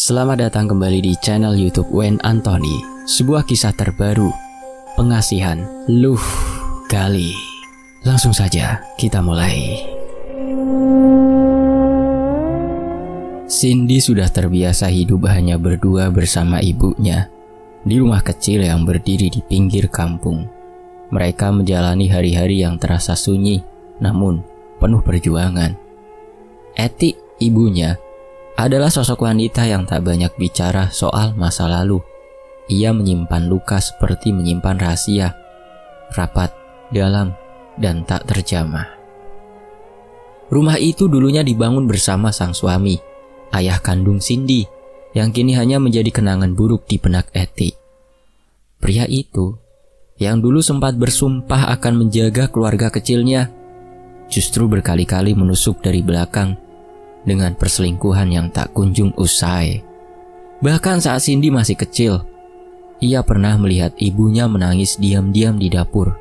Selamat datang kembali di channel YouTube Wayne Anthony. Sebuah kisah terbaru, pengasihan Luh Gali. Langsung saja kita mulai. Cindy sudah terbiasa hidup hanya berdua bersama ibunya di rumah kecil yang berdiri di pinggir kampung. Mereka menjalani hari-hari yang terasa sunyi namun penuh perjuangan. Eti, ibunya, adalah sosok wanita yang tak banyak bicara soal masa lalu. Ia menyimpan luka seperti menyimpan rahasia, rapat, dalam, dan tak terjamah. Rumah itu dulunya dibangun bersama sang suami, ayah kandung Cindy, yang kini hanya menjadi kenangan buruk di benak Eti. Pria itu, yang dulu sempat bersumpah akan menjaga keluarga kecilnya, justru berkali-kali menusuk dari belakang dengan perselingkuhan yang tak kunjung usai. Bahkan saat Cindy masih kecil, ia pernah melihat ibunya menangis diam-diam di dapur,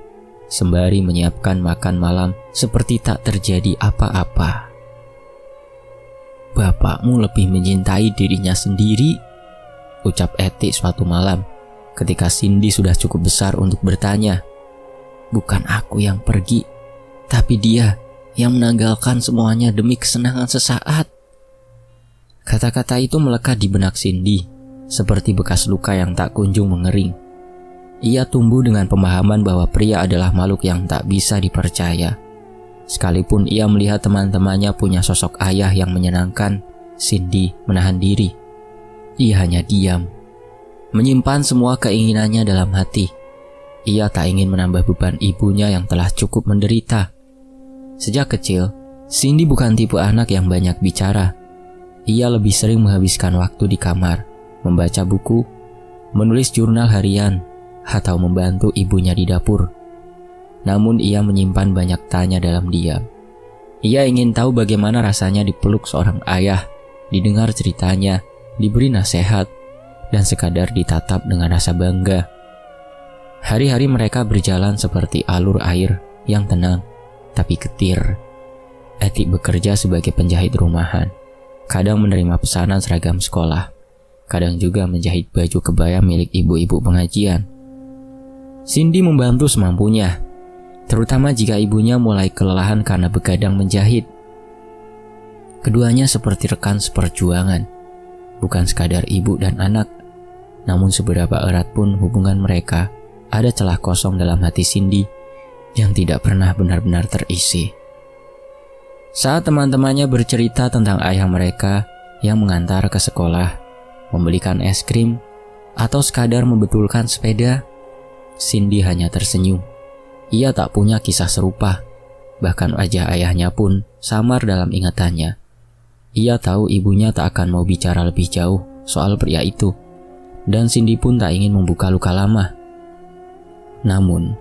sembari menyiapkan makan malam seperti tak terjadi apa-apa. "Bapakmu lebih mencintai dirinya sendiri," ucap Eti suatu malam ketika Cindy sudah cukup besar untuk bertanya. "Bukan aku yang pergi, tapi dia yang menanggalkan semuanya demi kesenangan sesaat." Kata-kata itu melekat di benak Cindy, seperti bekas luka yang tak kunjung mengering. Ia tumbuh dengan pemahaman bahwa pria adalah makhluk yang tak bisa dipercaya. Sekalipun ia melihat teman-temannya punya sosok ayah yang menyenangkan, Cindy menahan diri. Ia hanya diam, menyimpan semua keinginannya dalam hati. Ia tak ingin menambah beban ibunya yang telah cukup menderita. Sejak kecil, Cindy bukan tipe anak yang banyak bicara. Ia lebih sering menghabiskan waktu di kamar, membaca buku, menulis jurnal harian, atau membantu ibunya di dapur. Namun ia menyimpan banyak tanya dalam diam. Ia ingin tahu bagaimana rasanya dipeluk seorang ayah, didengar ceritanya, diberi nasihat, dan sekadar ditatap dengan rasa bangga. Hari-hari mereka berjalan seperti alur air yang tenang tapi getir. Eti bekerja sebagai penjahit rumahan, kadang menerima pesanan seragam sekolah, kadang juga menjahit baju kebaya milik ibu-ibu pengajian. Cindy membantu semampunya, terutama jika ibunya mulai kelelahan karena begadang menjahit. Keduanya seperti rekan seperjuangan, bukan sekadar ibu dan anak. Namun seberapa erat pun hubungan mereka, ada celah kosong dalam hati Cindy yang tidak pernah benar-benar terisi. Saat teman-temannya bercerita tentang ayah mereka yang mengantar ke sekolah, membelikan es krim, atau sekadar membetulkan sepeda, Cindy hanya tersenyum. Ia tak punya kisah serupa, bahkan wajah ayahnya pun samar dalam ingatannya. Ia tahu ibunya tak akan mau bicara lebih jauh soal pria itu, dan Cindy pun tak ingin membuka luka lama. Namun,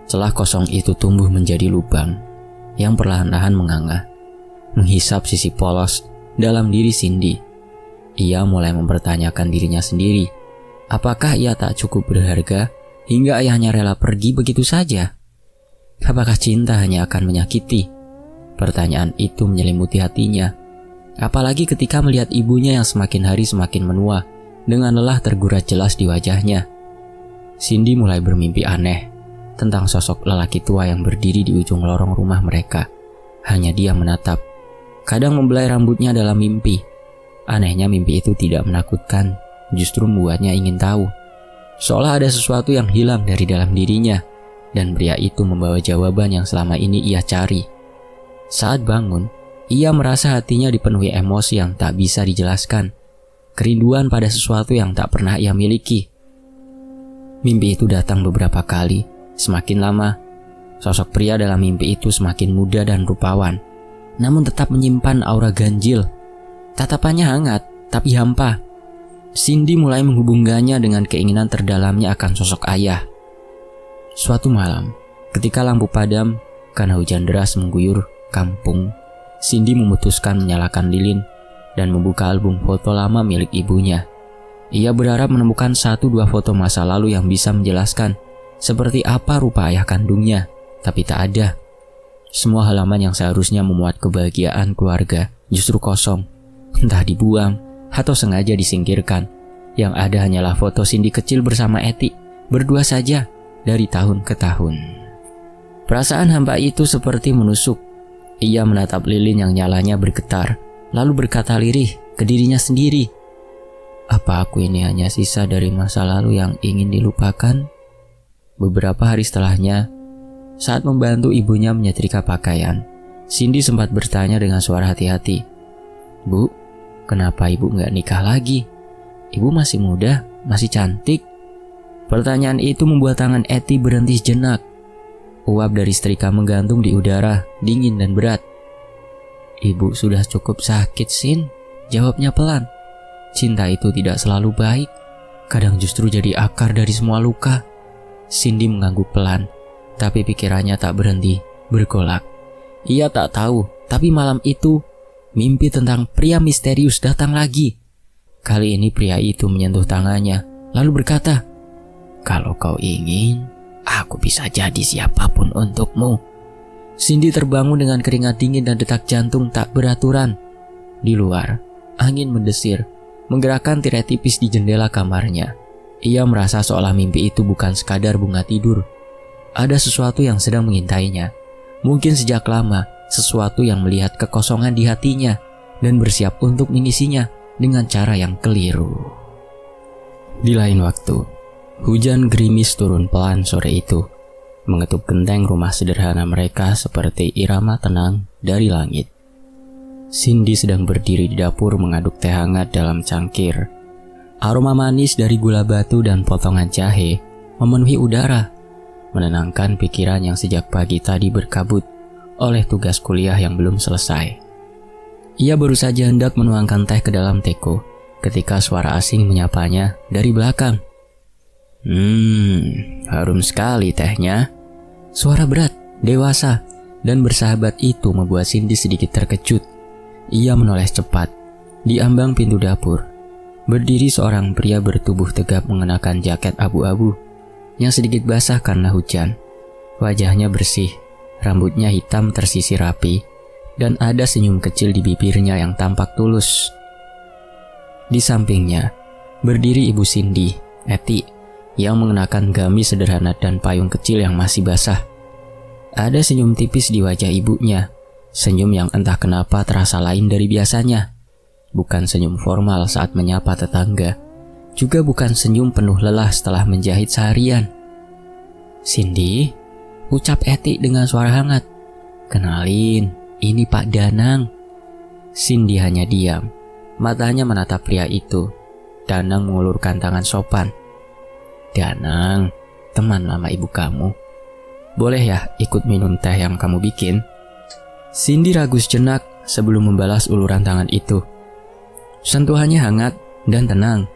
celah kosong itu tumbuh menjadi lubang yang perlahan-lahan menganga, menghisap sisi polos dalam diri Cindy. Ia mulai mempertanyakan dirinya sendiri, apakah ia tak cukup berharga hingga ayahnya rela pergi begitu saja? Apakah cinta hanya akan menyakiti? Pertanyaan itu menyelimuti hatinya, apalagi ketika melihat ibunya yang semakin hari semakin menua dengan lelah tergurat jelas di wajahnya. Cindy mulai bermimpi aneh tentang sosok lelaki tua yang berdiri di ujung lorong rumah mereka. Hanya dia menatap, kadang membelai rambutnya dalam mimpi. Anehnya mimpi itu tidak menakutkan, justru membuatnya ingin tahu. Seolah ada sesuatu yang hilang dari dalam dirinya, dan pria itu membawa jawaban yang selama ini ia cari. Saat bangun, ia merasa hatinya dipenuhi emosi yang tak bisa dijelaskan, kerinduan pada sesuatu yang tak pernah ia miliki. Mimpi itu datang beberapa kali. Semakin lama, sosok pria dalam mimpi itu semakin muda dan rupawan, namun tetap menyimpan aura ganjil. Tatapannya hangat, tapi hampa. Cindy mulai menghubungkannya dengan keinginan terdalamnya akan sosok ayah. Suatu malam, ketika lampu padam karena hujan deras mengguyur kampung, Cindy memutuskan menyalakan lilin dan membuka album foto lama milik ibunya. Ia berharap menemukan 1-2 foto masa lalu yang bisa menjelaskan seperti apa rupa ayah kandungnya, tapi tak ada. Semua halaman yang seharusnya memuat kebahagiaan keluarga justru kosong, entah dibuang atau sengaja disingkirkan. Yang ada hanyalah foto Cindy kecil bersama Eti, berdua saja dari tahun ke tahun. Perasaan hampa itu seperti menusuk. Ia menatap lilin yang nyalanya bergetar, lalu berkata lirih ke dirinya sendiri, "Apa aku ini hanya sisa dari masa lalu yang ingin dilupakan?" Beberapa hari setelahnya, saat membantu ibunya menyetrika pakaian, Cindy sempat bertanya dengan suara hati-hati, "Bu, kenapa ibu nggak nikah lagi? Ibu masih muda, masih cantik." Pertanyaan itu membuat tangan Eti berhenti sejenak. Uap dari setrika menggantung di udara, dingin dan berat. "Ibu sudah cukup sakit, Sin," jawabnya pelan. "Cinta itu tidak selalu baik, kadang justru jadi akar dari semua luka." Cindy mengangguk pelan, tapi pikirannya tak berhenti bergolak. Ia tak tahu, tapi malam itu mimpi tentang pria misterius datang lagi. Kali ini pria itu menyentuh tangannya, lalu berkata, "Kalau kau ingin, aku bisa jadi siapapun untukmu." Cindy terbangun dengan keringat dingin dan detak jantung tak beraturan. Di luar, angin mendesir, menggerakkan tirai tipis di jendela kamarnya. Ia merasa seolah mimpi itu bukan sekadar bunga tidur. Ada sesuatu yang sedang mengintainya. Mungkin sejak lama, sesuatu yang melihat kekosongan di hatinya dan bersiap untuk mengisinya dengan cara yang keliru. Di lain waktu, hujan gerimis turun pelan sore itu, mengetuk genteng rumah sederhana mereka seperti irama tenang dari langit. Cindy sedang berdiri di dapur mengaduk teh hangat dalam cangkir. Aroma manis dari gula batu dan potongan jahe memenuhi udara, menenangkan pikiran yang sejak pagi tadi berkabut oleh tugas kuliah yang belum selesai. Ia baru saja hendak menuangkan teh ke dalam teko ketika suara asing menyapanya dari belakang. Harum sekali tehnya." Suara berat, dewasa, dan bersahabat itu membuat Cindy sedikit terkejut. Ia menoleh cepat. Di ambang pintu dapur, berdiri seorang pria bertubuh tegap mengenakan jaket abu-abu yang sedikit basah karena hujan. Wajahnya bersih, rambutnya hitam tersisir rapi, dan ada senyum kecil di bibirnya yang tampak tulus. Di sampingnya, berdiri ibu Cindy, Eti, yang mengenakan gamis sederhana dan payung kecil yang masih basah. Ada senyum tipis di wajah ibunya, senyum yang entah kenapa terasa lain dari biasanya. Bukan senyum formal saat menyapa tetangga, juga bukan senyum penuh lelah setelah menjahit seharian. "Cindy," ucap Eti dengan suara hangat. "Kenalin, ini Pak Danang." Cindy hanya diam, matanya menatap pria itu. Danang mengulurkan tangan sopan. "Danang, teman lama ibu kamu. Boleh ya ikut minum teh yang kamu bikin?" Cindy ragu sejenak sebelum membalas uluran tangan itu. Sentuhannya hangat dan tenang.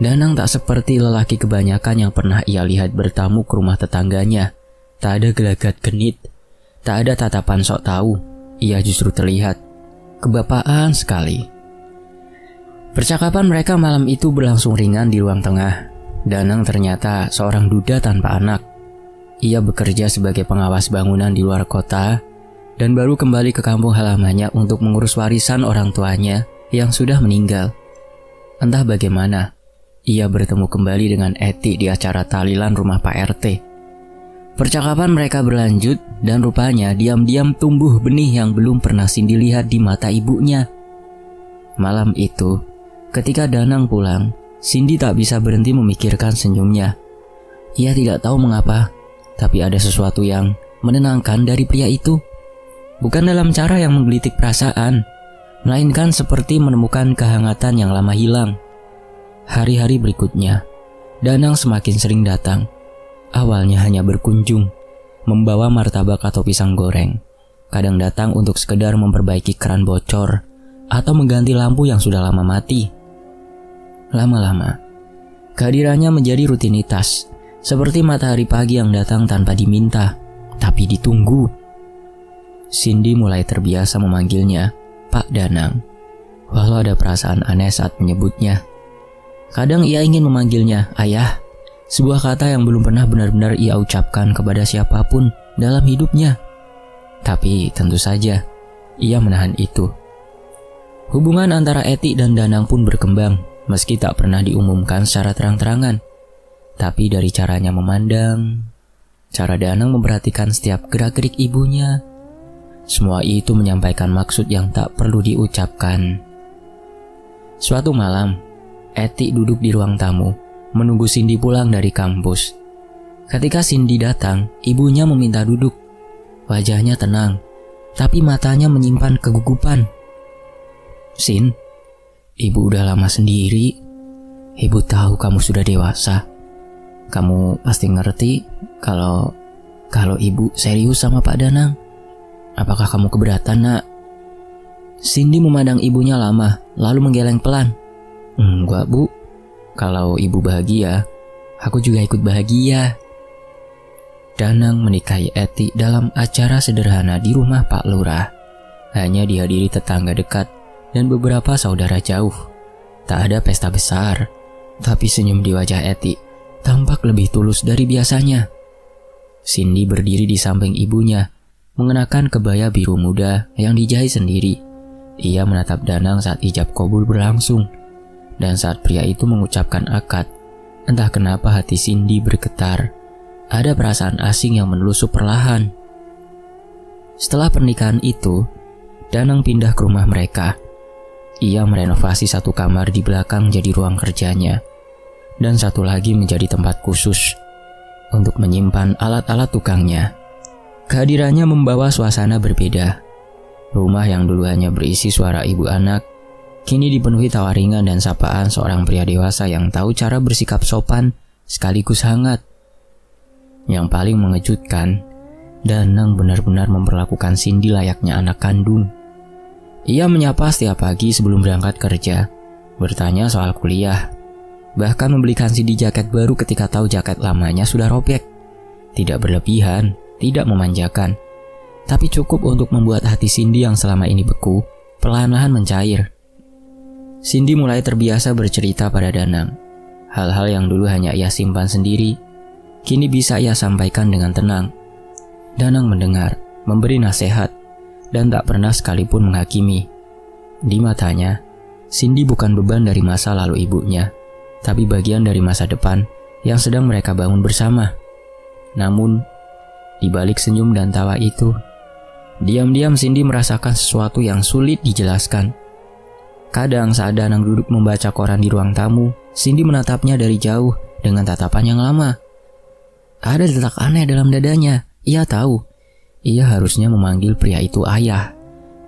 Danang tak seperti lelaki kebanyakan yang pernah ia lihat bertamu ke rumah tetangganya. Tak ada gelagat genit, tak ada tatapan sok tahu. Ia justru terlihat kebapaan sekali. Percakapan mereka malam itu berlangsung ringan di ruang tengah. Danang ternyata seorang duda tanpa anak. Ia bekerja sebagai pengawas bangunan di luar kota dan baru kembali ke kampung halamannya untuk mengurus warisan orang tuanya yang sudah meninggal. Entah bagaimana, ia bertemu kembali dengan Eti di acara tahlilan rumah Pak RT. Percakapan mereka berlanjut dan rupanya diam-diam tumbuh benih yang belum pernah Cindy lihat di mata ibunya. Malam itu, ketika Danang pulang, Cindy tak bisa berhenti memikirkan senyumnya. Ia tidak tahu mengapa, tapi ada sesuatu yang menenangkan dari pria itu. Bukan dalam cara yang menggelitik perasaan, melainkan seperti menemukan kehangatan yang lama hilang. Hari-hari berikutnya, Danang semakin sering datang. Awalnya hanya berkunjung, membawa martabak atau pisang goreng. Kadang datang untuk sekedar memperbaiki keran bocor atau mengganti lampu yang sudah lama mati. Lama-lama, kehadirannya menjadi rutinitas, seperti matahari pagi yang datang tanpa diminta, tapi ditunggu. Cindy mulai terbiasa memanggilnya Pak Danang, walau ada perasaan aneh saat menyebutnya. Kadang ia ingin memanggilnya ayah, sebuah kata yang belum pernah benar-benar ia ucapkan kepada siapapun dalam hidupnya. Tapi tentu saja, ia menahan itu. Hubungan antara Eti dan Danang pun berkembang, meski tak pernah diumumkan secara terang-terangan. Tapi dari caranya memandang, cara Danang memperhatikan setiap gerak-gerik ibunya, semua itu menyampaikan maksud yang tak perlu diucapkan. Suatu malam, Eti duduk di ruang tamu, menunggu Cindy pulang dari kampus. Ketika Cindy datang, ibunya meminta duduk. Wajahnya tenang, tapi matanya menyimpan kegugupan. "Sin, ibu udah lama sendiri. Ibu tahu kamu sudah dewasa. Kamu pasti ngerti kalau ibu serius sama Pak Danang. Apakah kamu keberatan, Nak?" Cindy memandang ibunya lama, lalu menggeleng pelan. "Enggak, Bu. Kalau ibu bahagia, aku juga ikut bahagia." Danang menikahi Eti dalam acara sederhana di rumah Pak Lurah. Hanya dihadiri tetangga dekat dan beberapa saudara jauh. Tak ada pesta besar, tapi senyum di wajah Eti tampak lebih tulus dari biasanya. Cindy berdiri di samping ibunya, mengenakan kebaya biru muda yang dijahit sendiri. Ia menatap Danang saat ijab kabul berlangsung, dan saat pria itu mengucapkan akad, entah kenapa hati Cindy bergetar. Ada perasaan asing yang menelusup perlahan. Setelah pernikahan itu, Danang pindah ke rumah mereka. Ia merenovasi satu kamar di belakang jadi ruang kerjanya, dan satu lagi menjadi tempat khusus untuk menyimpan alat-alat tukangnya. Kehadirannya membawa suasana berbeda. Rumah yang dulu hanya berisi suara ibu anak, kini dipenuhi tawa ringan dan sapaan seorang pria dewasa yang tahu cara bersikap sopan sekaligus hangat. Yang paling mengejutkan, Danang benar-benar memperlakukan Cindy layaknya anak kandung. Ia menyapa setiap pagi sebelum berangkat kerja, bertanya soal kuliah, bahkan membelikan Cindy jaket baru ketika tahu jaket lamanya sudah robek. Tidak berlebihan, tidak memanjakan, tapi cukup untuk membuat hati Cindy yang selama ini beku perlahan-lahan mencair. Cindy mulai terbiasa bercerita pada Danang. Hal-hal yang dulu hanya ia simpan sendiri, kini bisa ia sampaikan dengan tenang. Danang mendengar, memberi nasihat, dan tak pernah sekalipun menghakimi. Di matanya, Cindy bukan beban dari masa lalu ibunya, tapi bagian dari masa depan yang sedang mereka bangun bersama. Namun, di balik senyum dan tawa itu, diam-diam Cindy merasakan sesuatu yang sulit dijelaskan. Kadang saat Danang duduk membaca koran di ruang tamu, Cindy menatapnya dari jauh dengan tatapan yang lama. Ada detak aneh dalam dadanya. Ia tahu, ia harusnya memanggil pria itu ayah.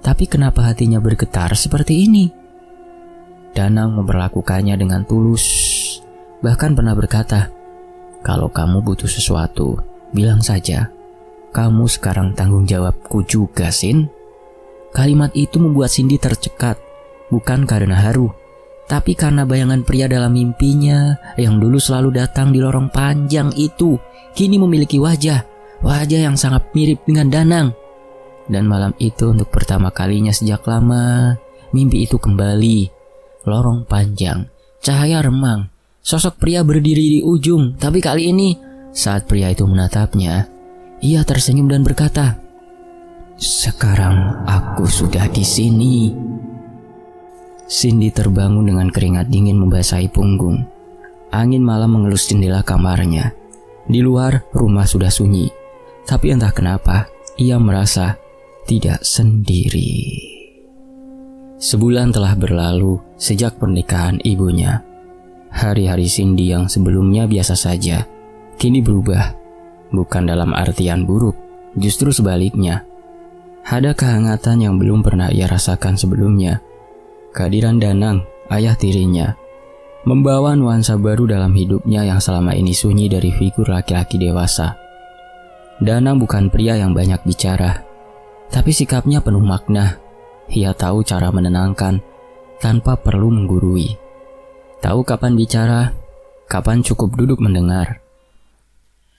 Tapi kenapa hatinya bergetar seperti ini? Danang memperlakukannya dengan tulus. Bahkan pernah berkata, "Kalau kamu butuh sesuatu, bilang saja. Kamu sekarang tanggung jawabku juga, Sin." Kalimat itu membuat Cindy tercekat, bukan karena haru, tapi karena bayangan pria dalam mimpinya yang dulu selalu datang di lorong panjang itu kini memiliki wajah yang sangat mirip dengan Danang. Dan malam itu untuk pertama kalinya sejak lama, mimpi itu kembali. Lorong panjang, cahaya remang, sosok pria berdiri di ujung. Tapi kali ini, saat pria itu menatapnya, ia tersenyum dan berkata, "Sekarang aku sudah di sini." Cindy terbangun dengan keringat dingin membasahi punggung. Angin malam mengelus jendela kamarnya. Di luar, rumah sudah sunyi. Tapi entah kenapa, ia merasa tidak sendiri. Sebulan telah berlalu sejak pernikahan ibunya. Hari-hari Cindy yang sebelumnya biasa saja, kini berubah. Bukan dalam artian buruk, justru sebaliknya. Ada kehangatan yang belum pernah ia rasakan sebelumnya. Kehadiran Danang, ayah tirinya, membawa nuansa baru dalam hidupnya yang selama ini sunyi dari figur laki-laki dewasa. Danang bukan pria yang banyak bicara, tapi sikapnya penuh makna. Ia tahu cara menenangkan tanpa perlu menggurui. Tahu kapan bicara, kapan cukup duduk mendengar.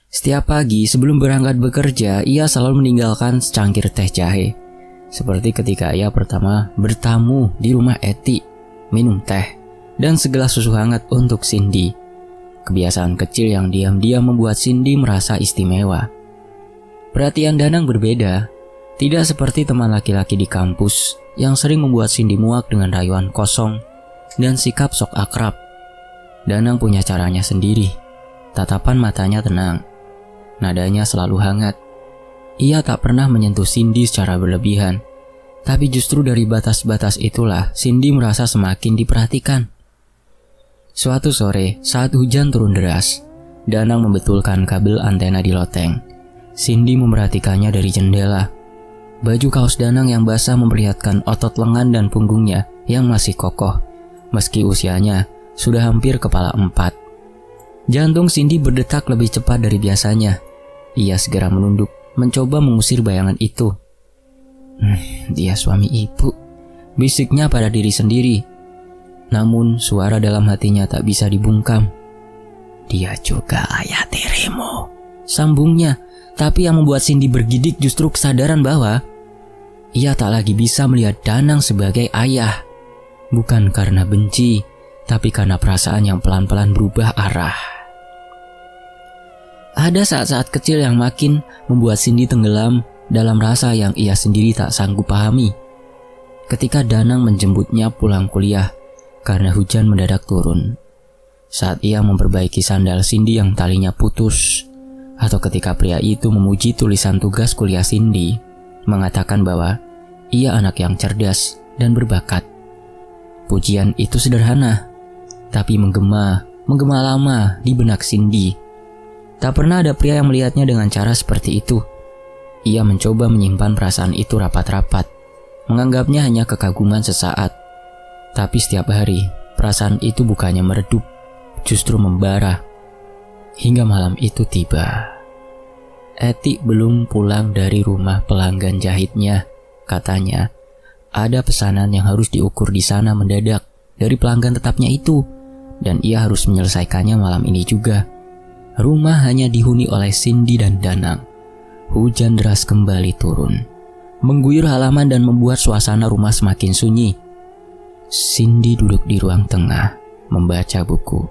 Setiap pagi sebelum berangkat bekerja, ia selalu meninggalkan secangkir teh jahe. Seperti ketika ia pertama bertamu di rumah Eti, minum teh dan segelas susu hangat untuk Cindy. Kebiasaan kecil yang diam-diam membuat Cindy merasa istimewa. Perhatian Danang berbeda, tidak seperti teman laki-laki di kampus yang sering membuat Cindy muak dengan rayuan kosong dan sikap sok akrab. Danang punya caranya sendiri. Tatapan matanya tenang, nadanya selalu hangat. Ia tak pernah menyentuh Cindy secara berlebihan. Tapi justru dari batas-batas itulah Cindy merasa semakin diperhatikan. Suatu sore, saat hujan turun deras, Danang membetulkan kabel antena di loteng. Cindy memperhatikannya dari jendela. Baju kaos Danang yang basah memperlihatkan otot lengan dan punggungnya yang masih kokoh, meski usianya sudah hampir kepala 4. Jantung Cindy berdetak lebih cepat dari biasanya. Ia segera menunduk, mencoba mengusir bayangan itu. Dia suami ibu, bisiknya pada diri sendiri. Namun suara dalam hatinya tak bisa dibungkam. Dia juga ayah tirimu, sambungnya. Tapi yang membuat Cindy bergidik justru kesadaran bahwa ia tak lagi bisa melihat Danang sebagai ayah. Bukan karena benci, tapi karena perasaan yang pelan-pelan berubah arah. Ada saat-saat kecil yang makin membuat Cindy tenggelam dalam rasa yang ia sendiri tak sanggup pahami. Ketika Danang menjemputnya pulang kuliah karena hujan mendadak turun. Saat ia memperbaiki sandal Cindy yang talinya putus. Atau ketika pria itu memuji tulisan tugas kuliah Cindy, mengatakan bahwa ia anak yang cerdas dan berbakat. Pujian itu sederhana, tapi menggema lama di benak Cindy. Tak pernah ada pria yang melihatnya dengan cara seperti itu. Ia mencoba menyimpan perasaan itu rapat-rapat, menganggapnya hanya kekaguman sesaat. Tapi setiap hari, perasaan itu bukannya meredup, justru membara. Hingga malam itu tiba. Eti belum pulang dari rumah pelanggan jahitnya. Katanya, ada pesanan yang harus diukur di sana mendadak dari pelanggan tetapnya itu, dan ia harus menyelesaikannya malam ini juga. Rumah hanya dihuni oleh Cindy dan Danang. Hujan deras kembali turun, mengguyur halaman dan membuat suasana rumah semakin sunyi. Cindy duduk di ruang tengah, membaca buku.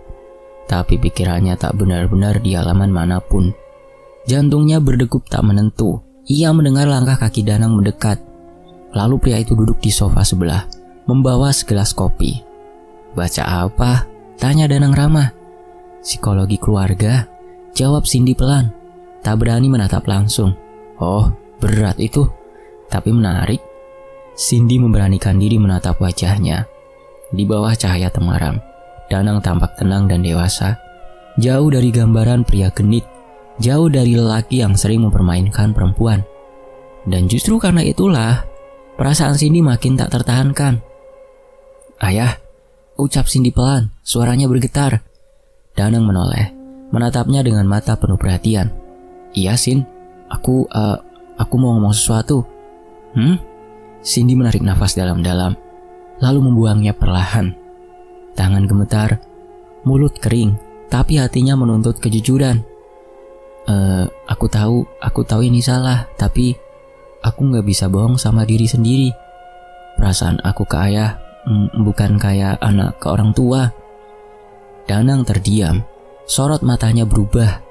Tapi pikirannya tak benar-benar di halaman manapun. Jantungnya berdegup tak menentu. Ia mendengar langkah kaki Danang mendekat. Lalu pria itu duduk di sofa sebelah, membawa segelas kopi. "Baca apa?" tanya Danang ramah. "Psikologi keluarga," jawab Cindy pelan. Tak berani menatap langsung. "Oh, berat itu, tapi menarik." Cindy memberanikan diri menatap wajahnya. Di bawah cahaya temaram, Danang tampak tenang dan dewasa. Jauh dari gambaran pria genit, jauh dari lelaki yang sering mempermainkan perempuan. Dan justru karena itulah, perasaan Cindy makin tak tertahankan. "Ayah," ucap Cindy pelan, suaranya bergetar. Danang menoleh, menatapnya dengan mata penuh perhatian. "Iya, Sin, aku mau ngomong sesuatu." Cindy menarik nafas dalam-dalam, lalu membuangnya perlahan. Tangan gemetar, mulut kering, tapi hatinya menuntut kejujuran. Aku tahu ini salah, tapi aku gak bisa bohong sama diri sendiri. Perasaan aku ke ayah bukan kayak anak ke orang tua." Danang terdiam, sorot matanya berubah.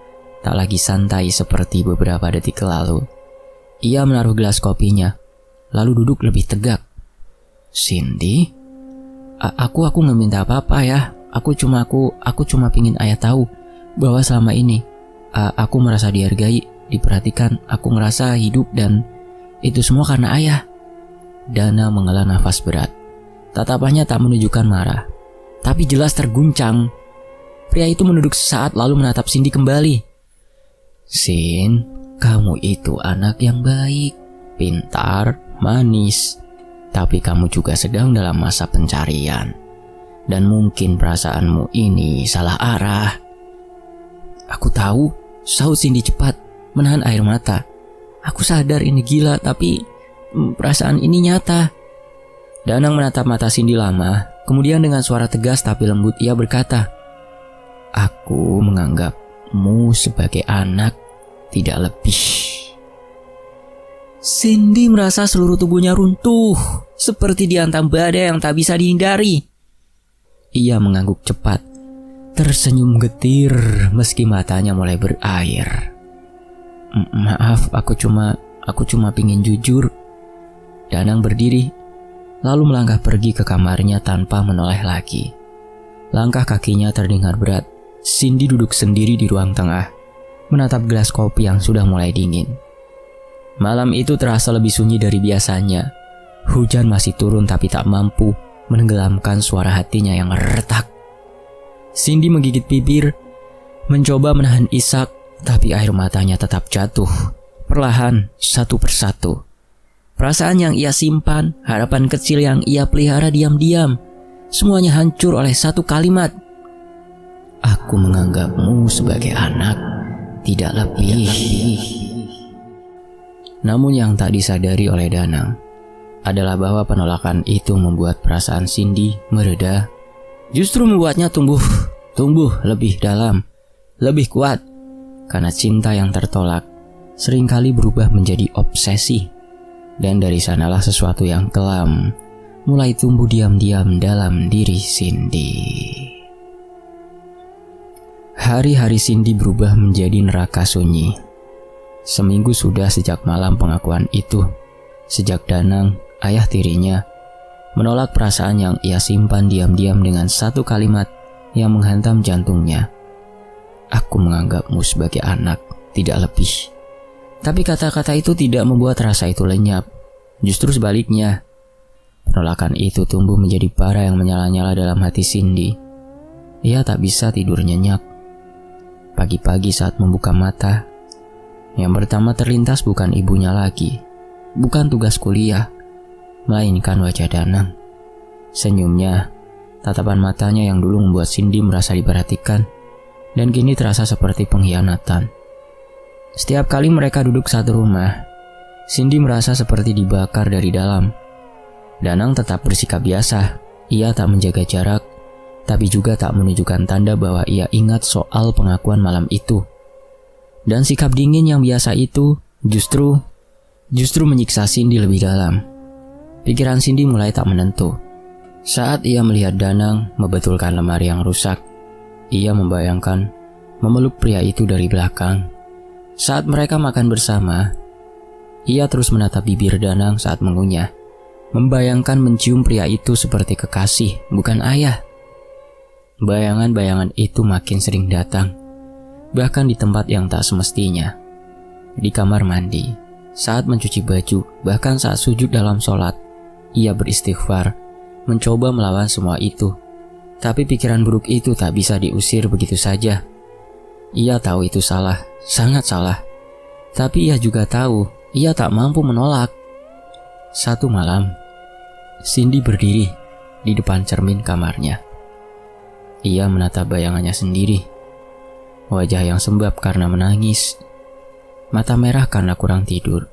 Tak lagi santai seperti beberapa detik lalu. Ia menaruh gelas kopinya, lalu duduk lebih tegak. "Cindy, aku nggak minta apa-apa ya. Aku cuma pingin ayah tahu bahwa selama ini aku merasa dihargai, diperhatikan. Aku ngerasa hidup dan itu semua karena ayah." Dana menghela nafas berat. Tatapannya tak menunjukkan marah, tapi jelas terguncang. Pria itu menunduk sesaat lalu menatap Cindy kembali. "Sin, kamu itu anak yang baik, pintar, manis. Tapi kamu juga sedang dalam masa pencarian. Dan mungkin perasaanmu ini salah arah." "Aku tahu," sahut Cindy cepat, menahan air mata. "Aku sadar ini gila, tapi perasaan ini nyata." Danang menatap mata Cindy lama, kemudian dengan suara tegas tapi lembut ia berkata, "Aku menganggapmu sebagai anak, tidak lebih." Cindy merasa seluruh tubuhnya runtuh, seperti dihantam badai yang tak bisa dihindari. Ia mengangguk cepat, tersenyum getir meski matanya mulai berair. "Maaf, aku cuma pingin jujur." Danang berdiri. lalu melangkah pergi ke kamarnya tanpa menoleh lagi. Langkah kakinya terdengar berat. Cindy duduk sendiri di ruang tengah, menatap gelas kopi yang sudah mulai dingin. Malam itu terasa lebih sunyi dari biasanya. Hujan masih turun tapi tak mampu menenggelamkan suara hatinya yang retak. Cindy menggigit bibir, mencoba menahan isak, tapi air matanya tetap jatuh, perlahan satu persatu. Perasaan yang ia simpan, harapan kecil yang ia pelihara diam-diam, semuanya hancur oleh satu kalimat. Aku menganggapmu sebagai anak, tidak lebih. Namun yang tak disadari oleh Danang adalah bahwa penolakan itu membuat perasaan Cindy mereda, justru membuatnya tumbuh lebih dalam, lebih kuat. Karena cinta yang tertolak seringkali berubah menjadi obsesi. Dan dari sanalah sesuatu yang kelam mulai tumbuh diam-diam dalam diri Cindy. Hari-hari Cindy berubah menjadi neraka sunyi. Seminggu sudah sejak malam pengakuan itu. Sejak Danang, ayah tirinya, menolak perasaan yang ia simpan diam-diam dengan satu kalimat yang menghantam jantungnya. Aku menganggapmu sebagai anak, tidak lebih. Tapi kata-kata itu tidak membuat rasa itu lenyap. Justru sebaliknya, penolakan itu tumbuh menjadi bara yang menyala-nyala dalam hati Cindy. Ia tak bisa tidur nyenyak. Pagi-pagi saat membuka mata, yang pertama terlintas bukan ibunya lagi, bukan tugas kuliah, melainkan wajah Danang. Senyumnya, tatapan matanya yang dulu membuat Cindy merasa diperhatikan, dan kini terasa seperti pengkhianatan. Setiap kali mereka duduk satu rumah, Cindy merasa seperti dibakar dari dalam. Danang tetap bersikap biasa, ia tak menjaga jarak, tapi juga tak menunjukkan tanda bahwa ia ingat soal pengakuan malam itu. Dan sikap dingin yang biasa itu justru menyiksa Cindy lebih dalam. Pikiran Cindy mulai tak menentu. Saat ia melihat Danang membetulkan lemari yang rusak, ia membayangkan memeluk pria itu dari belakang. Saat mereka makan bersama, ia terus menatap bibir Danang saat mengunyah, membayangkan mencium pria itu seperti kekasih, bukan ayah. Bayangan-bayangan itu makin sering datang, bahkan di tempat yang tak semestinya. Di kamar mandi, saat mencuci baju, bahkan saat sujud dalam sholat, ia beristighfar, mencoba melawan semua itu. Tapi pikiran buruk itu tak bisa diusir begitu saja. Ia tahu itu salah, sangat salah. Tapi ia juga tahu, ia tak mampu menolak. Satu malam, Cindy berdiri di depan cermin kamarnya. Ia menatap bayangannya sendiri. Wajah yang sembab karena menangis, mata merah karena kurang tidur.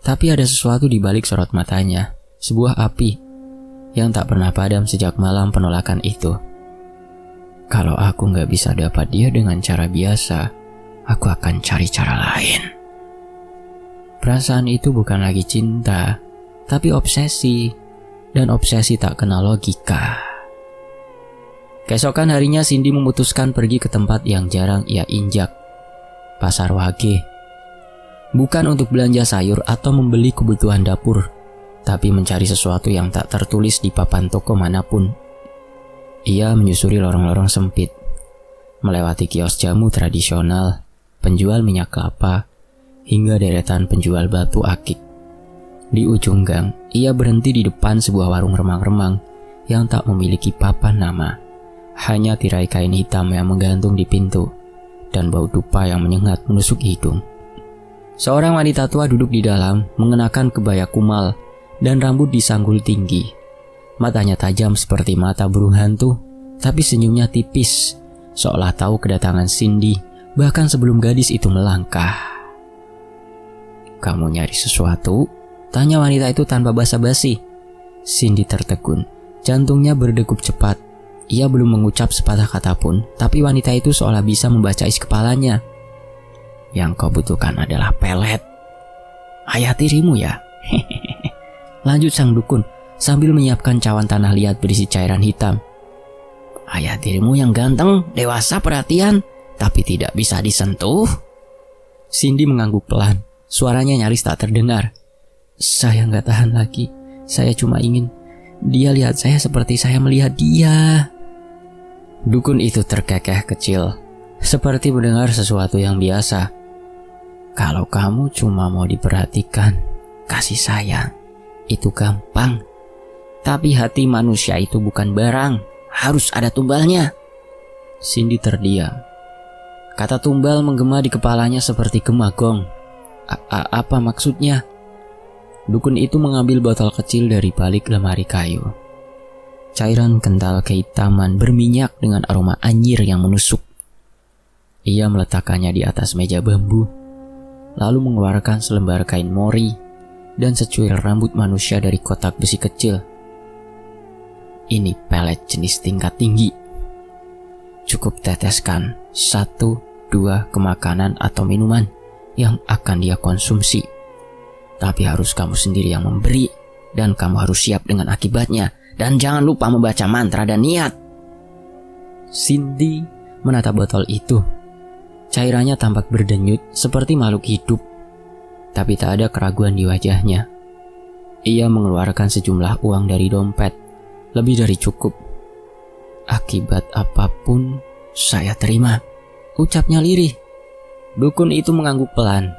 Tapi ada sesuatu di balik sorot matanya, sebuah api yang tak pernah padam sejak malam penolakan itu. Kalau aku gak bisa dapat dia dengan cara biasa, aku akan cari cara lain. Perasaan itu bukan lagi cinta, tapi obsesi, dan obsesi tak kenal logika. Keesokan harinya Cindy memutuskan pergi ke tempat yang jarang ia injak, Pasar Wage. Bukan untuk belanja sayur atau membeli kebutuhan dapur, tapi mencari sesuatu yang tak tertulis di papan toko manapun. Ia menyusuri lorong-lorong sempit, melewati kios jamu tradisional, penjual minyak kelapa, hingga deretan penjual batu akik. Di ujung gang, ia berhenti di depan sebuah warung remang-remang yang tak memiliki papan nama. Hanya tirai kain hitam yang menggantung di pintu, dan bau dupa yang menyengat menusuk hidung. Seorang wanita tua duduk di dalam, mengenakan kebaya kumal dan rambut disanggul tinggi. Matanya tajam seperti mata burung hantu, tapi senyumnya tipis, seolah tahu kedatangan Cindy bahkan sebelum gadis itu melangkah. "Kamu nyari sesuatu?" tanya wanita itu tanpa basa-basi. Cindy tertegun, jantungnya berdegup cepat. Ia belum mengucap sepatah kata pun, tapi wanita itu seolah bisa membaca isi kepalanya. "Yang kau butuhkan adalah pelet. Ayah tirimu ya?" Lanjut sang dukun sambil menyiapkan cawan tanah liat berisi cairan hitam. "Ayah tirimu yang ganteng, dewasa, perhatian, tapi tidak bisa disentuh?" Cindy mengangguk pelan, suaranya nyaris tak terdengar. "Saya nggak tahan lagi. Saya cuma ingin dia lihat saya seperti saya melihat dia. Dukun itu terkekeh kecil, seperti mendengar sesuatu yang biasa. Kalau kamu cuma mau diperhatikan, kasih sayang, itu gampang. Tapi hati manusia itu bukan barang, harus ada tumbalnya. Cindy terdiam. Kata tumbal menggema di kepalanya seperti gema gong. Apa maksudnya? Dukun itu mengambil botol kecil dari balik lemari kayu. Cairan kental kehitaman berminyak dengan aroma anyir yang menusuk. Ia meletakkannya di atas meja bambu, lalu mengeluarkan selembar kain mori dan secuil rambut manusia dari kotak besi kecil. Ini pelet jenis tingkat tinggi. Cukup teteskan 1-2 ke makanan atau minuman yang akan dia konsumsi. Tapi harus kamu sendiri yang memberi, dan kamu harus siap dengan akibatnya. Dan jangan lupa membaca mantra dan niat. Cindy menatap botol itu. Cairannya tampak berdenyut seperti makhluk hidup, tapi tak ada keraguan di wajahnya. Ia mengeluarkan sejumlah uang dari dompet, lebih dari cukup. Akibat apapun saya terima, ucapnya lirih. Dukun itu mengangguk pelan.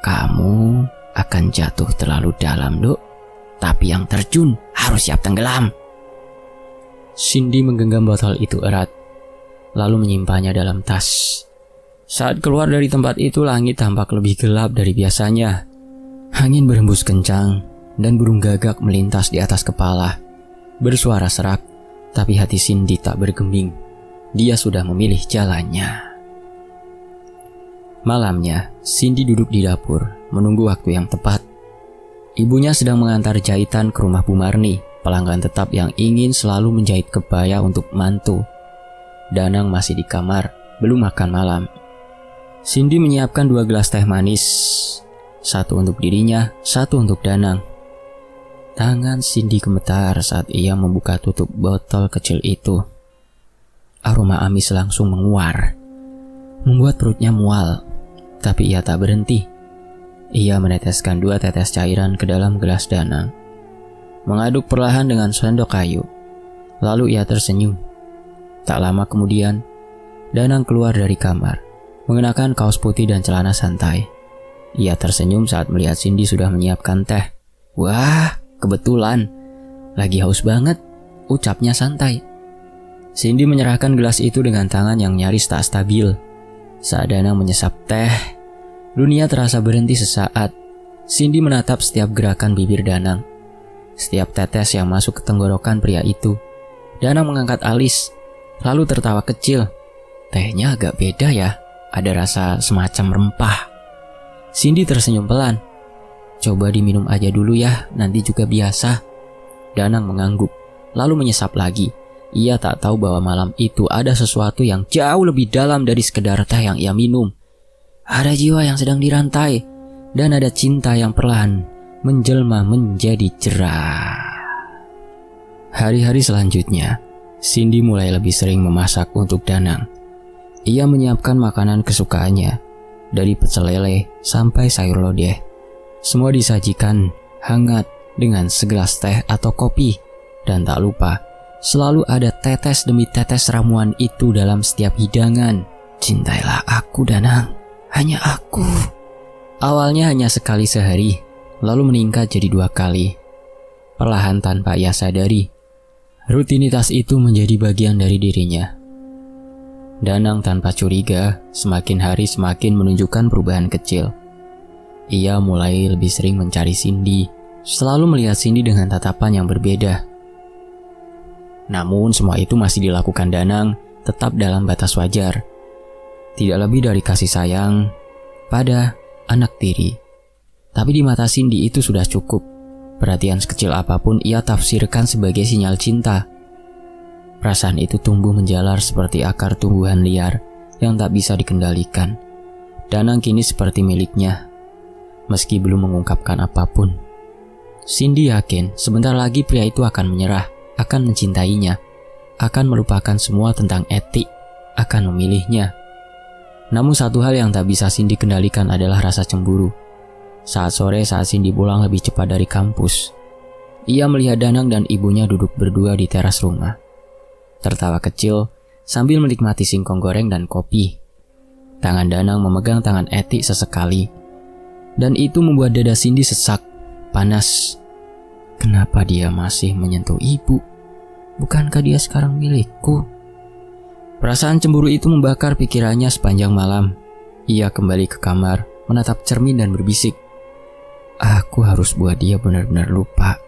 Kamu akan jatuh terlalu dalam, Dok. Tapi yang terjun harus siap tenggelam. Cindy menggenggam botol itu erat, lalu menyimpannya dalam tas. Saat keluar dari tempat itu, langit tampak lebih gelap dari biasanya. Angin berhembus kencang dan burung gagak melintas di atas kepala, bersuara serak. Tapi hati Cindy tak bergeming. Dia sudah memilih jalannya. Malamnya, Cindy duduk di dapur, menunggu waktu yang tepat. Ibunya sedang mengantar jahitan ke rumah Bu Marni, pelanggan tetap yang ingin selalu menjahit kebaya untuk mantu. Danang masih di kamar, belum makan malam. Cindy menyiapkan 2 gelas teh manis, 1 untuk dirinya, 1 untuk Danang. Tangan Cindy gemetar saat ia membuka tutup botol kecil itu. Aroma amis langsung menguar, membuat perutnya mual. Tapi ia tak berhenti. Ia meneteskan 2 tetes cairan ke dalam gelas Danang, mengaduk perlahan dengan sendok kayu. Lalu ia tersenyum. Tak lama kemudian, Danang keluar dari kamar, mengenakan kaos putih dan celana santai. Ia tersenyum saat melihat Cindy sudah menyiapkan teh. Wah, kebetulan. Lagi haus banget, ucapnya santai. Cindy menyerahkan gelas itu dengan tangan yang nyaris tak stabil. Saat Danang menyesap teh, dunia terasa berhenti sesaat. Cindy menatap setiap gerakan bibir Danang, setiap tetes yang masuk ke tenggorokan pria itu. Danang mengangkat alis, lalu tertawa kecil. Tehnya agak beda ya, ada rasa semacam rempah. Cindy tersenyum pelan. Coba diminum aja dulu ya, nanti juga biasa. Danang mengangguk, lalu menyesap lagi. Ia tak tahu bahwa malam itu ada sesuatu yang jauh lebih dalam dari sekedar teh yang ia minum. Ada jiwa yang sedang dirantai, dan ada cinta yang perlahan menjelma menjadi cerah. Hari-hari selanjutnya, Cindy mulai lebih sering memasak untuk Danang. Ia menyiapkan makanan kesukaannya, dari pecel lele sampai sayur lodeh. Semua disajikan hangat dengan segelas teh atau kopi, dan tak lupa selalu ada tetes demi tetes ramuan itu dalam setiap hidangan. Cintailah aku, Danang, hanya aku. Awalnya hanya sekali sehari, lalu meningkat jadi 2 kali. Perlahan tanpa ia sadari, rutinitas itu menjadi bagian dari dirinya. Danang tanpa curiga, semakin hari semakin menunjukkan perubahan kecil. Ia mulai lebih sering mencari Cindy, selalu melihat Cindy dengan tatapan yang berbeda. Namun semua itu masih dilakukan Danang tetap dalam batas wajar. Tidak lebih dari kasih sayang pada anak tiri. Tapi di mata Cindy itu sudah cukup. Perhatian sekecil apapun ia tafsirkan sebagai sinyal cinta. Perasaan itu tumbuh menjalar seperti akar tumbuhan liar yang tak bisa dikendalikan. Danang kini seperti miliknya, meski belum mengungkapkan apapun. Cindy yakin sebentar lagi pria itu akan menyerah, akan mencintainya, akan melupakan semua tentang etik, akan memilihnya. Namun satu hal yang tak bisa Cindy kendalikan adalah rasa cemburu. Saat sore, saat Cindy pulang lebih cepat dari kampus, Ia melihat Danang dan ibunya duduk berdua di teras rumah, tertawa kecil sambil menikmati singkong goreng dan kopi. Tangan Danang memegang tangan Eti sesekali, dan itu membuat dada Cindy sesak, panas. Kenapa dia masih menyentuh ibu? Bukankah dia sekarang milikku? Perasaan cemburu itu membakar pikirannya sepanjang malam. Ia kembali ke kamar, menatap cermin dan berbisik, aku harus buat dia benar-benar lupa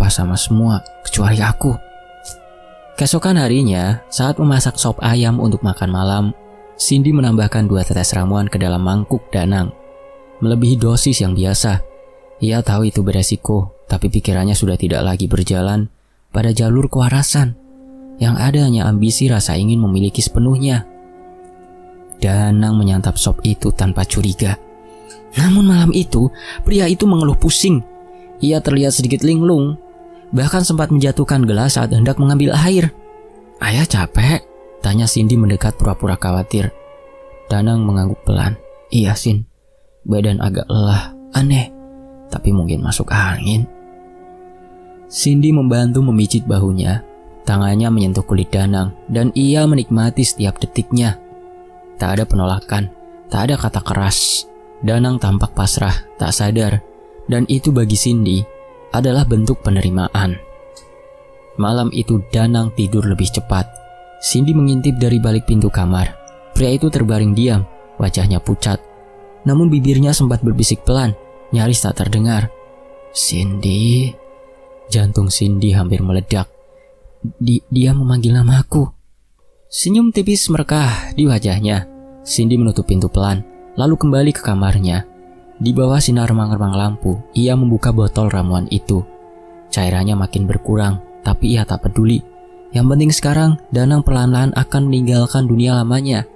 sama semua kecuali aku. Keesokan harinya, saat memasak sop ayam untuk makan malam, Cindy menambahkan 2 tetes ramuan ke dalam mangkuk Danang, melebihi dosis yang biasa. Ia tahu itu beresiko, tapi pikirannya sudah tidak lagi berjalan pada jalur kewarasan. Yang ada hanya ambisi rasa ingin memiliki sepenuhnya. Danang menyantap sop itu tanpa curiga. Namun malam itu, pria itu mengeluh pusing. Ia terlihat sedikit linglung, bahkan sempat menjatuhkan gelas saat hendak mengambil air. Ayah capek? Tanya Cindy mendekat pura-pura khawatir. Danang mengangguk pelan. Iya Sin, badan agak lelah, aneh, tapi mungkin masuk angin. Cindy membantu memijit bahunya. Tangannya menyentuh kulit Danang dan ia menikmati setiap detiknya. Tak ada penolakan, tak ada kata keras. Danang tampak pasrah, tak sadar, dan itu bagi Cindy adalah bentuk penerimaan. Malam itu Danang tidur lebih cepat. Cindy mengintip dari balik pintu kamar. Pria itu terbaring diam, wajahnya pucat, namun bibirnya sempat berbisik pelan, nyaris tak terdengar. Cindy. Jantung Cindy hampir meledak. Dia memanggil namaku. Senyum tipis merekah di wajahnya. Cindy menutup pintu pelan, lalu kembali ke kamarnya. Di bawah sinar remang-remang lampu, ia membuka botol ramuan itu. Cairannya makin berkurang, tapi ia tak peduli. Yang penting sekarang, Danang perlahan-lahan akan meninggalkan dunia lamanya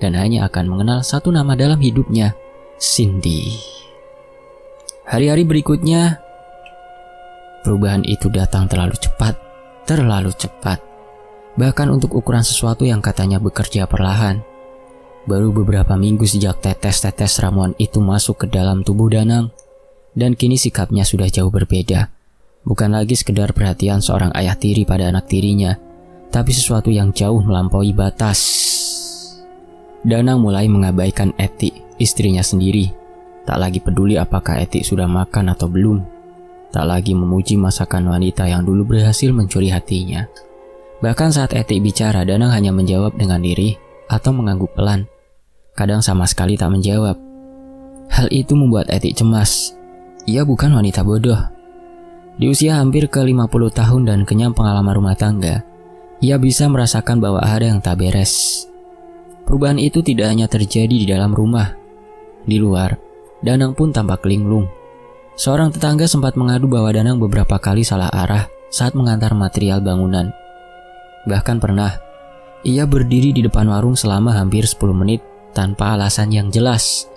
dan hanya akan mengenal satu nama dalam hidupnya, Cindy. Hari-hari berikutnya, perubahan itu datang terlalu cepat. Bahkan untuk ukuran sesuatu yang katanya bekerja perlahan. Baru beberapa minggu sejak tetes-tetes ramuan itu masuk ke dalam tubuh Danang, dan kini sikapnya sudah jauh berbeda. Bukan lagi sekedar perhatian seorang ayah tiri pada anak tirinya, tapi sesuatu yang jauh melampaui batas. Danang mulai mengabaikan Eti, istrinya sendiri. Tak lagi peduli apakah Eti sudah makan atau belum. Tak lagi memuji masakan wanita yang dulu berhasil mencuri hatinya. Bahkan saat Eti bicara, Danang hanya menjawab dengan lirih atau mengangguk pelan. Kadang sama sekali tak menjawab. Hal itu membuat Eti cemas. Ia bukan wanita bodoh. Di usia hampir ke 50 tahun dan kenyang pengalaman rumah tangga, ia bisa merasakan bahwa ada yang tak beres. Perubahan itu tidak hanya terjadi di dalam rumah. Di luar, Danang pun tampak linglung. Seorang tetangga sempat mengadu bahwa Danang beberapa kali salah arah saat mengantar material bangunan. Bahkan pernah, ia berdiri di depan warung selama hampir 10 menit tanpa alasan yang jelas,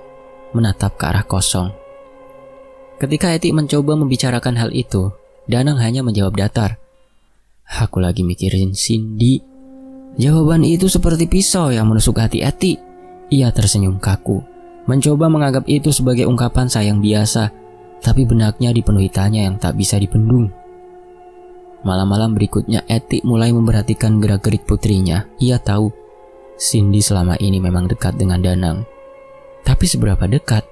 menatap ke arah kosong. Ketika Eti mencoba membicarakan hal itu, Danang hanya menjawab datar. Aku lagi mikirin Cindy. Jawaban itu seperti pisau yang menusuk hati Eti. Ia tersenyum kaku, mencoba menganggap itu sebagai ungkapan sayang biasa. Tapi benaknya dipenuhi tanya yang tak bisa dibendung. Malam-malam berikutnya Eti mulai memperhatikan gerak-gerik putrinya. Ia tahu Cindy selama ini memang dekat dengan Danang. Tapi seberapa dekat?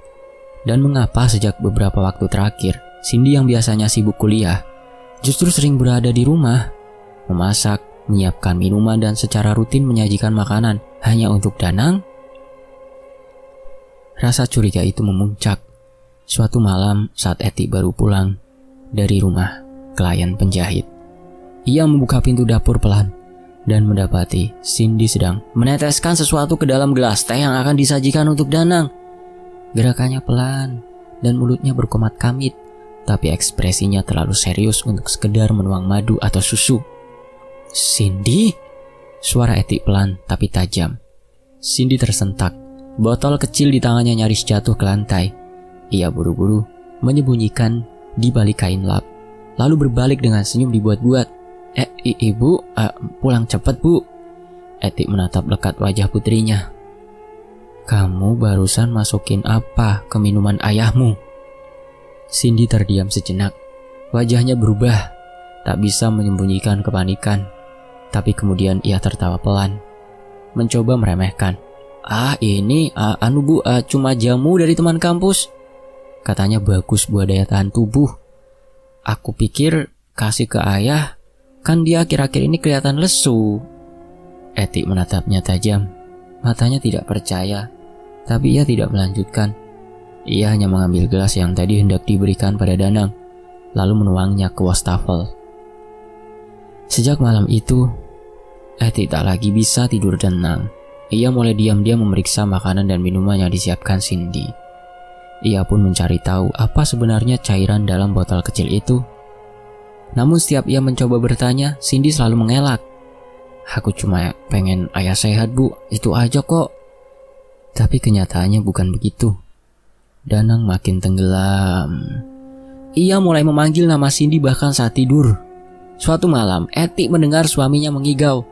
Dan mengapa sejak beberapa waktu terakhir Cindy yang biasanya sibuk kuliah justru sering berada di rumah, memasak, menyiapkan minuman dan secara rutin menyajikan makanan hanya untuk Danang? Rasa curiga itu memuncak. Suatu malam saat Eti baru pulang dari rumah klien penjahit, ia membuka pintu dapur pelan dan mendapati Cindy sedang meneteskan sesuatu ke dalam gelas teh yang akan disajikan untuk Danang. Gerakannya pelan dan mulutnya berkomat kamit, tapi ekspresinya terlalu serius untuk sekedar menuang madu atau susu. Cindy? Suara Eti pelan tapi tajam. Cindy tersentak. Botol kecil di tangannya nyaris jatuh ke lantai. Ia buru-buru menyembunyikan di balik kain lap, lalu berbalik dengan senyum dibuat-buat. Ibu, pulang cepat bu. Eti menatap lekat wajah putrinya. Kamu barusan masukin apa ke minuman ayahmu? Cindy terdiam sejenak. Wajahnya berubah, tak bisa menyembunyikan kepanikan. Tapi kemudian ia tertawa pelan, mencoba meremehkan. Ini Bu, cuma jamu dari teman kampus. Katanya bagus buat daya tahan tubuh. Aku pikir kasih ke ayah, kan dia akhir-akhir ini kelihatan lesu. Eti menatapnya tajam, matanya tidak percaya. Tapi ia tidak melanjutkan. Ia hanya mengambil gelas yang tadi hendak diberikan pada Danang, lalu menuangnya ke wastafel. Sejak malam itu, Eti tak lagi bisa tidur tenang. Ia mulai diam-diam memeriksa makanan dan minuman yang disiapkan Cindy. Ia pun mencari tahu apa sebenarnya cairan dalam botol kecil itu. Namun setiap ia mencoba bertanya, Cindy selalu mengelak. Aku cuma pengen ayah sehat Bu, itu aja kok. Tapi kenyataannya bukan begitu. Danang makin tenggelam. Ia mulai memanggil nama Cindy bahkan saat tidur. Suatu malam, Eti mendengar suaminya mengigau,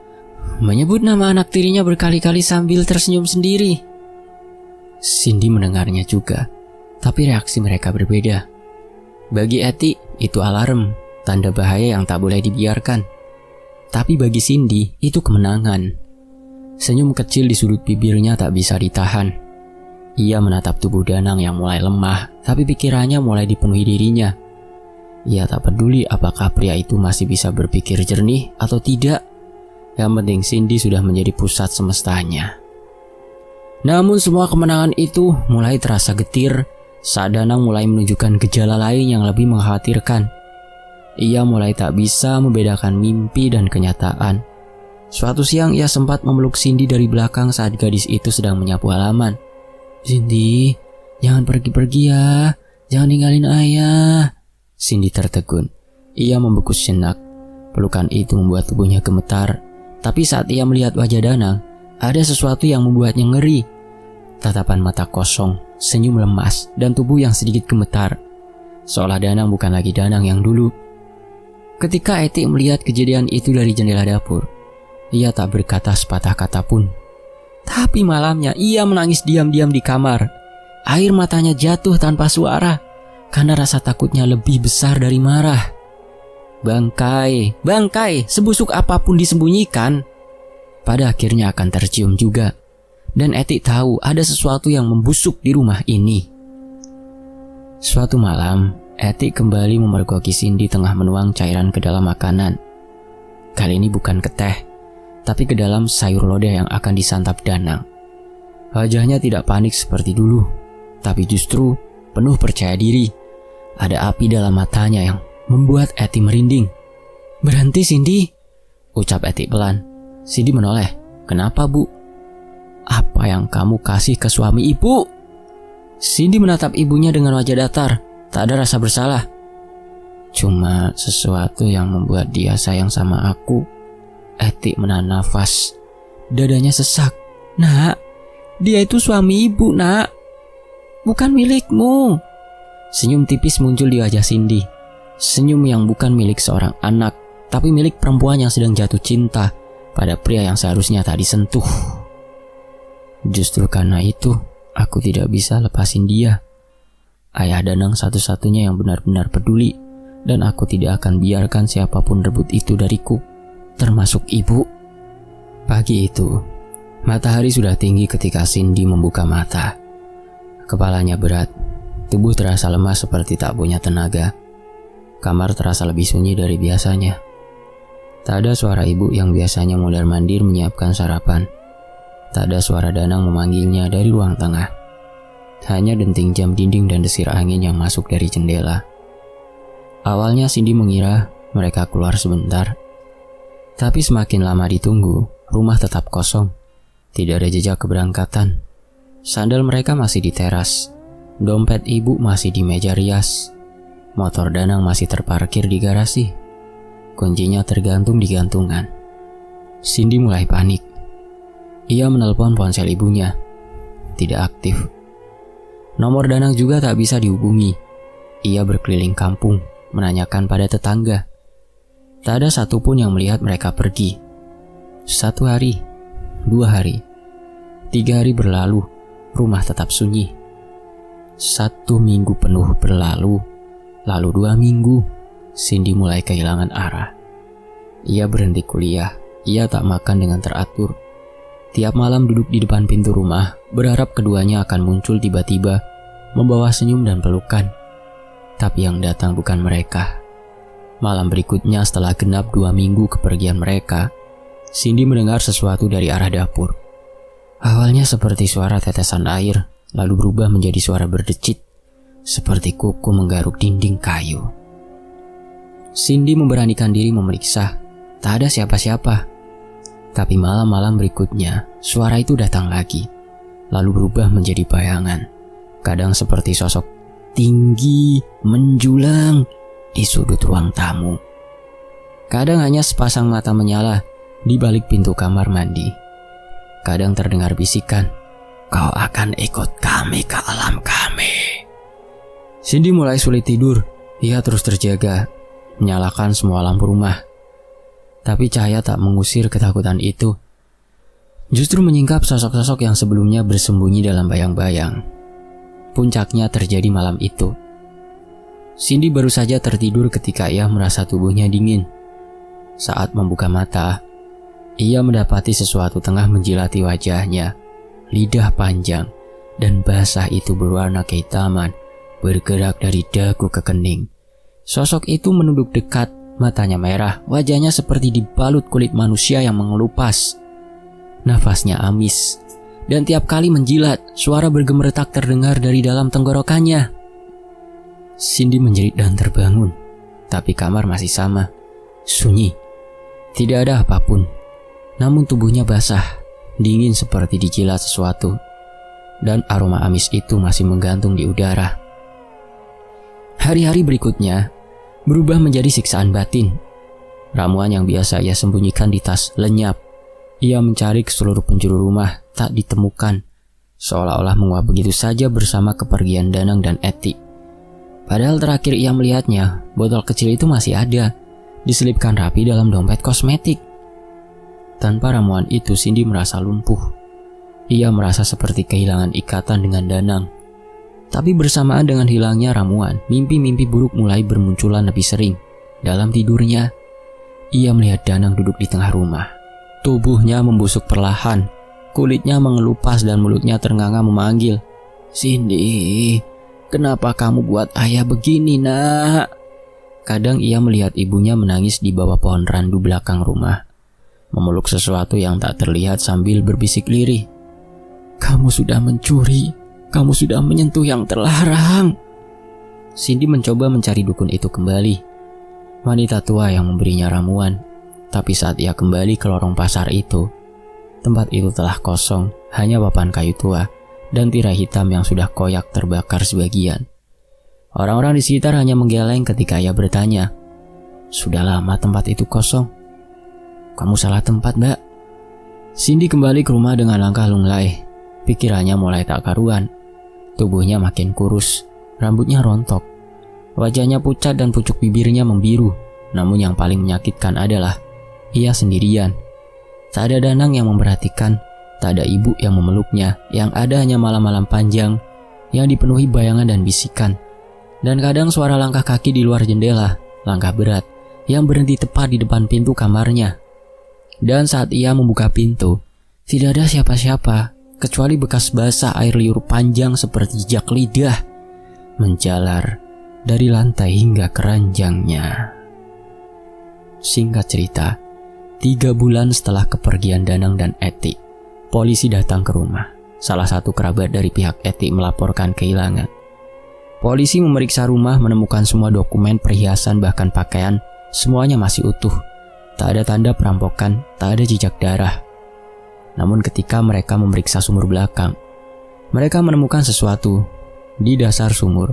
menyebut nama anak tirinya berkali-kali sambil tersenyum sendiri. Cindy mendengarnya juga, tapi reaksi mereka berbeda. Bagi Eti, itu alarm, tanda bahaya yang tak boleh dibiarkan. Tapi bagi Cindy, itu kemenangan. Senyum kecil di sudut bibirnya tak bisa ditahan. Ia menatap tubuh Danang yang mulai lemah, tapi pikirannya mulai dipenuhi dirinya. Ia tak peduli apakah pria itu masih bisa berpikir jernih atau tidak. Yang penting Cindy sudah menjadi pusat semestanya. Namun semua kemenangan itu mulai terasa getir saat Danang mulai menunjukkan gejala lain yang lebih mengkhawatirkan. Ia mulai tak bisa membedakan mimpi dan kenyataan. Suatu siang ia sempat memeluk Cindy dari belakang saat gadis itu sedang menyapu halaman. Cindy, jangan pergi-pergi ya, jangan ninggalin ayah. Cindy tertegun. Ia membungkuk sejenak. Pelukan itu membuat tubuhnya gemetar. Tapi saat ia melihat wajah Danang, ada sesuatu yang membuatnya ngeri. Tatapan mata kosong, senyum lemas, dan tubuh yang sedikit gemetar. Seolah Danang bukan lagi Danang yang dulu. Ketika Eti melihat kejadian itu dari jendela dapur, ia tak berkata sepatah kata pun. Tapi malamnya ia menangis diam-diam di kamar. Air matanya jatuh tanpa suara, karena rasa takutnya lebih besar dari marah. Bangkai, sebusuk apapun disembunyikan, pada akhirnya akan tercium juga. Dan Eti tahu ada sesuatu yang membusuk di rumah ini. Suatu malam, Eti kembali memergoki Cindy tengah menuang cairan ke dalam makanan. Kali ini bukan ke teh, tapi ke dalam sayur lodeh yang akan disantap Danang. Wajahnya tidak panik seperti dulu, tapi justru penuh percaya diri. Ada api dalam matanya yang membuat Eti merinding. Berhenti Cindy, ucap Eti pelan. Cindy menoleh. Kenapa Bu? Apa yang kamu kasih ke suami ibu? Cindy menatap ibunya dengan wajah datar, tak ada rasa bersalah. Cuma sesuatu yang membuat dia sayang sama aku. Eti menahan nafas. Dadanya sesak. Nak, dia itu suami ibu, nak. Bukan milikmu. Senyum tipis muncul di wajah Cindy. Senyum yang bukan milik seorang anak, tapi milik perempuan yang sedang jatuh cinta pada pria yang seharusnya tak disentuh. Justru karena itu, aku tidak bisa lepasin dia. Ayah Danang satu-satunya yang benar-benar peduli, dan aku tidak akan biarkan siapapun rebut itu dariku, termasuk ibu. Pagi itu, matahari sudah tinggi ketika Cindy membuka mata. Kepalanya berat, tubuh terasa lemas seperti tak punya tenaga. Kamar terasa lebih sunyi dari biasanya. Tak ada suara ibu yang biasanya mondar-mandir menyiapkan sarapan. Tak ada suara Danang memanggilnya dari ruang tengah. Hanya denting jam dinding dan desir angin yang masuk dari jendela. Awalnya Cindy mengira mereka keluar sebentar. Tapi semakin lama ditunggu, rumah tetap kosong. Tidak ada jejak keberangkatan. Sandal mereka masih di teras. Dompet ibu masih di meja rias. Motor Danang masih terparkir di garasi. Kuncinya tergantung di gantungan. Cindy mulai panik. Ia menelpon ponsel ibunya. Tidak aktif. Nomor Danang juga tak bisa dihubungi. Ia berkeliling kampung, menanyakan pada tetangga. Tak ada satupun yang melihat mereka pergi. 1 hari, 2 hari, 3 hari berlalu, rumah tetap sunyi. 1 minggu penuh berlalu, lalu 2 minggu, Cindy mulai kehilangan arah. Ia berhenti kuliah, ia tak makan dengan teratur. Tiap malam duduk di depan pintu rumah, berharap keduanya akan muncul tiba-tiba, membawa senyum dan pelukan. Tapi yang datang bukan mereka. Malam berikutnya setelah genap 2 minggu kepergian mereka, Cindy mendengar sesuatu dari arah dapur. Awalnya seperti suara tetesan air, lalu berubah menjadi suara berdecit, seperti kuku menggaruk dinding kayu. Cindy memberanikan diri memeriksa, tak ada siapa-siapa. Tapi malam-malam berikutnya, suara itu datang lagi, lalu berubah menjadi bayangan. Kadang seperti sosok tinggi, menjulang di sudut ruang tamu. Kadang hanya sepasang mata menyala di balik pintu kamar mandi. Kadang terdengar bisikan, "Kau akan ikut kami ke alam kami." Cindy mulai sulit tidur. Ia terus terjaga, menyalakan semua lampu rumah. Tapi cahaya tak mengusir ketakutan itu. Justru menyingkap sosok-sosok yang sebelumnya bersembunyi dalam bayang-bayang. Puncaknya terjadi malam itu. Cindy baru saja tertidur ketika ia merasa tubuhnya dingin. Saat membuka mata, ia mendapati sesuatu tengah menjilati wajahnya. Lidah panjang dan basah itu berwarna kehitaman, bergerak dari dagu ke kening. Sosok itu menunduk dekat, matanya merah, wajahnya seperti dibalut kulit manusia yang mengelupas. Nafasnya amis, dan tiap kali menjilat, suara bergemeretak terdengar dari dalam tenggorokannya. Cindy menjerit dan terbangun, tapi kamar masih sama, sunyi. Tidak ada apapun, namun tubuhnya basah, dingin seperti dijilat sesuatu, dan aroma amis itu masih menggantung di udara. Hari-hari berikutnya berubah menjadi siksaan batin. Ramuan yang biasa ia sembunyikan di tas lenyap. Ia mencari ke seluruh penjuru rumah, tak ditemukan. Seolah-olah menguap begitu saja bersama kepergian Danang dan Eti. Padahal terakhir ia melihatnya, botol kecil itu masih ada, diselipkan rapi dalam dompet kosmetik. Tanpa ramuan itu, Cindy merasa lumpuh. Ia merasa seperti kehilangan ikatan dengan Danang. Tapi bersamaan dengan hilangnya ramuan, mimpi-mimpi buruk mulai bermunculan lebih sering. Dalam tidurnya, ia melihat Danang duduk di tengah rumah. Tubuhnya membusuk perlahan, kulitnya mengelupas dan mulutnya ternganga memanggil, "Cindy, kenapa kamu buat ayah begini, nak?" Kadang ia melihat ibunya menangis di bawah pohon randu belakang rumah, memeluk sesuatu yang tak terlihat sambil berbisik lirih, "Kamu sudah mencuri. Kamu sudah menyentuh yang terlarang." Cindy mencoba mencari dukun itu kembali. Wanita tua yang memberinya ramuan. Tapi saat ia kembali ke lorong pasar itu, tempat itu telah kosong, hanya papan kayu tua dan tirai hitam yang sudah koyak terbakar sebagian. Orang-orang di sekitar hanya menggeleng ketika ia bertanya, "Sudah lama tempat itu kosong." "Kamu salah tempat, Mbak." Cindy kembali ke rumah dengan langkah lunglai. Pikirannya mulai tak karuan. Tubuhnya makin kurus, rambutnya rontok, wajahnya pucat dan pucuk bibirnya membiru. Namun yang paling menyakitkan adalah ia sendirian. Tak ada Danang yang memperhatikan, tak ada ibu yang memeluknya. Yang ada hanya malam-malam panjang yang dipenuhi bayangan dan bisikan. Dan kadang suara langkah kaki di luar jendela, langkah berat yang berhenti tepat di depan pintu kamarnya. Dan saat ia membuka pintu, tidak ada siapa-siapa kecuali bekas basah air liur panjang seperti jejak lidah menjalar dari lantai hingga keranjangnya. Singkat cerita, 3 bulan setelah kepergian Danang dan Eti, polisi datang ke rumah. Salah satu kerabat dari pihak Eti melaporkan kehilangan. Polisi memeriksa rumah, menemukan semua dokumen, perhiasan, bahkan pakaian, semuanya masih utuh. Tak ada tanda perampokan, tak ada jejak darah. Namun ketika mereka memeriksa sumur belakang, mereka menemukan sesuatu. Di dasar sumur,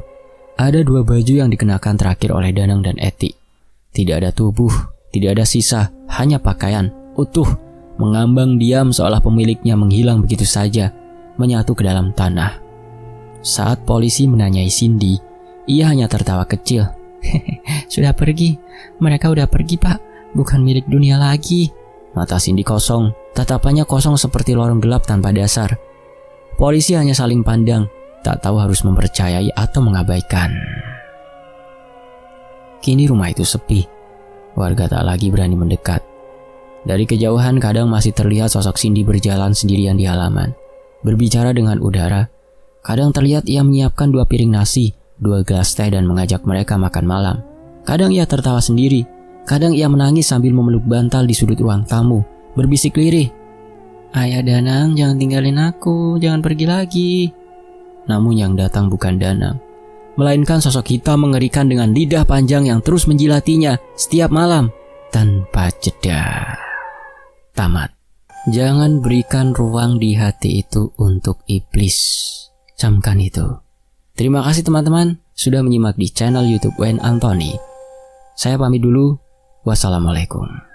ada 2 baju yang dikenakan terakhir oleh Danang dan Eti. Tidak ada tubuh, tidak ada sisa, hanya pakaian, utuh, mengambang diam seolah pemiliknya menghilang begitu saja, menyatu ke dalam tanah. Saat polisi menanyai Cindy, ia hanya tertawa kecil. "Sudah pergi, mereka udah pergi, Pak, bukan milik dunia lagi." Mata Cindy kosong, tatapannya kosong seperti lorong gelap tanpa dasar. Polisi hanya saling pandang, tak tahu harus mempercayai atau mengabaikan. Kini rumah itu sepi. Warga tak lagi berani mendekat. Dari kejauhan kadang masih terlihat sosok Cindy berjalan sendirian di halaman, berbicara dengan udara. Kadang terlihat ia menyiapkan 2 piring nasi, 2 gelas teh dan mengajak mereka makan malam. Kadang ia tertawa sendiri. Kadang ia menangis sambil memeluk bantal di sudut ruang tamu, berbisik lirih, "Ayah Danang, jangan tinggalin aku, jangan pergi lagi." Namun yang datang bukan Danang, melainkan sosok hitam mengerikan dengan lidah panjang yang terus menjilatinya setiap malam tanpa jeda. Tamat. Jangan berikan ruang di hati itu untuk iblis. Camkan itu. Terima kasih teman-teman sudah menyimak di channel YouTube Wayne Anthony. Saya pamit dulu. Wassalamualaikum.